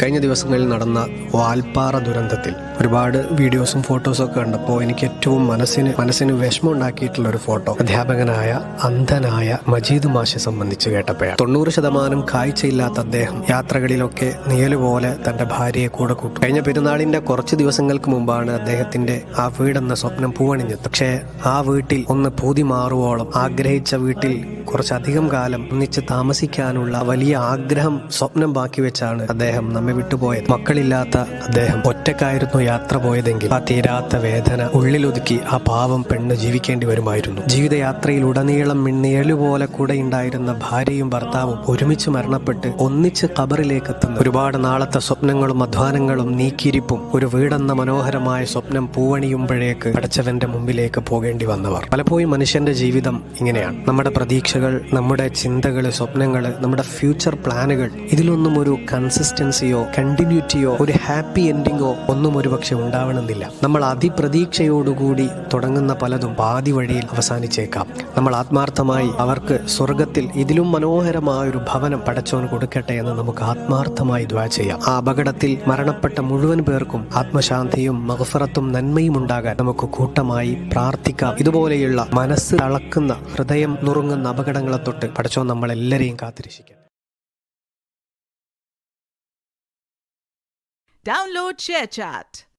കഴിഞ്ഞ ദിവസങ്ങളിൽ നടന്ന വാൽപ്പാറ ദുരന്തത്തിൽ ഒരുപാട് വീഡിയോസും ഫോട്ടോസും ഒക്കെ കണ്ടപ്പോൾ എനിക്ക് ഏറ്റവും മനസ്സിന് വിഷമം ഉണ്ടാക്കിയിട്ടുള്ള ഒരു ഫോട്ടോ അധ്യാപകനായ അന്ധനായ മജീദ് മാഷെ സംബന്ധിച്ച് കേട്ടപ്പോഴാണ്. 90% കാഴ്ചയില്ലാത്ത അദ്ദേഹം യാത്രകളിലൊക്കെ നിഴലുപോലെ തന്റെ ഭാര്യയെ കൂടെ കൂട്ടും. കഴിഞ്ഞ പെരുന്നാളിന്റെ കുറച്ച് ദിവസങ്ങൾക്ക് മുമ്പാണ് അദ്ദേഹത്തിന്റെ ആ വീടെന്ന സ്വപ്നം പൂവണിഞ്ഞത്. പക്ഷേ ആ വീട്ടിൽ ഒന്ന് പൂതി മാറുവോളം ആഗ്രഹിച്ച വീട്ടിൽ കുറച്ചധികം കാലം ഒന്നിച്ച് താമസിക്കാനുള്ള വലിയ ആഗ്രഹം സ്വപ്നം ബാക്കി വെച്ചാണ് അദ്ദേഹം നമ്മെ വിട്ടുപോയത്. മക്കളില്ലാത്ത അദ്ദേഹം ഒറ്റക്കായിരുന്നു യാത്ര പോയതെങ്കിൽ ആ തീരാത്ത വേദന ഉള്ളിലൊതുക്കി ആ പാവം പെണ്ണ് ജീവിക്കേണ്ടി വരുമായിരുന്നു. ജീവിതയാത്രയിൽ ഉടനീളം നിഴലുപോലെ കൂടെ ഉണ്ടായിരുന്ന ഭാര്യയും ഭർത്താവും ഒരുമിച്ച് മരണപ്പെട്ട് ഒന്നിച്ച് ഖബറിലേക്ക് എത്തുന്നു. ഒരുപാട് നാളത്തെ സ്വപ്നങ്ങളും അധ്വാനങ്ങളും നീക്കിയിരിപ്പും ഒരു വീടെന്ന മനോഹരമായ സ്വപ്നം പൂവണിയുമ്പോഴേക്ക് പടച്ചവന്റെ മുമ്പിലേക്ക് പോകേണ്ടി വന്നവർ. പലപ്പോഴും മനുഷ്യന്റെ ജീവിതം ഇങ്ങനെയാണ്. നമ്മുടെ പ്രതീക്ഷകൾ, നമ്മുടെ ചിന്തകൾ, സ്വപ്നങ്ങൾ, നമ്മുടെ ഫ്യൂച്ചർ പ്ലാനുകൾ, ഇതിലൊന്നും ഒരു കൺസിസ്റ്റൻസിയോ കണ്ടിന്യൂറ്റിയോ ഒരു ഹാപ്പി എൻഡിങ്ങോ ഒന്നും ഒരുപക്ഷെ ഉണ്ടാവണമെന്നില്ല. നമ്മൾ അതിപ്രതീക്ഷയോടുകൂടി തുടങ്ങുന്ന പലതും പാതി വഴിയിൽ അവസാനിച്ചേക്കാം. നമ്മൾ ആത്മാർത്ഥമായി അവർക്ക് സ്വർഗത്തിൽ ഇതിലും മനോഹരമായ ഒരു ഭവനം പടച്ചോൻ കൊടുക്കട്ടെ എന്ന് നമുക്ക് ആത്മാർത്ഥമായി ദുആ ചെയ്യാം. ആ അപകടത്തിൽ മരണപ്പെട്ട മുഴുവൻ പേർക്കും ആത്മശാന്തിയും മഗ്ഫിറത്തും നന്മയും ഉണ്ടാകാൻ നമുക്ക് കൂട്ടമായി പ്രാർത്ഥിക്കാം. ഇതുപോലെയുള്ള മനസ്സ് തളക്കുന്ന, ഹൃദയം നുറുങ്ങുന്ന അപകടങ്ങളെ തൊട്ട് പടച്ചോൻ നമ്മളെല്ലാരെയും കാത്തിരക്ഷിക്കട്ടെ. Download ShareChat.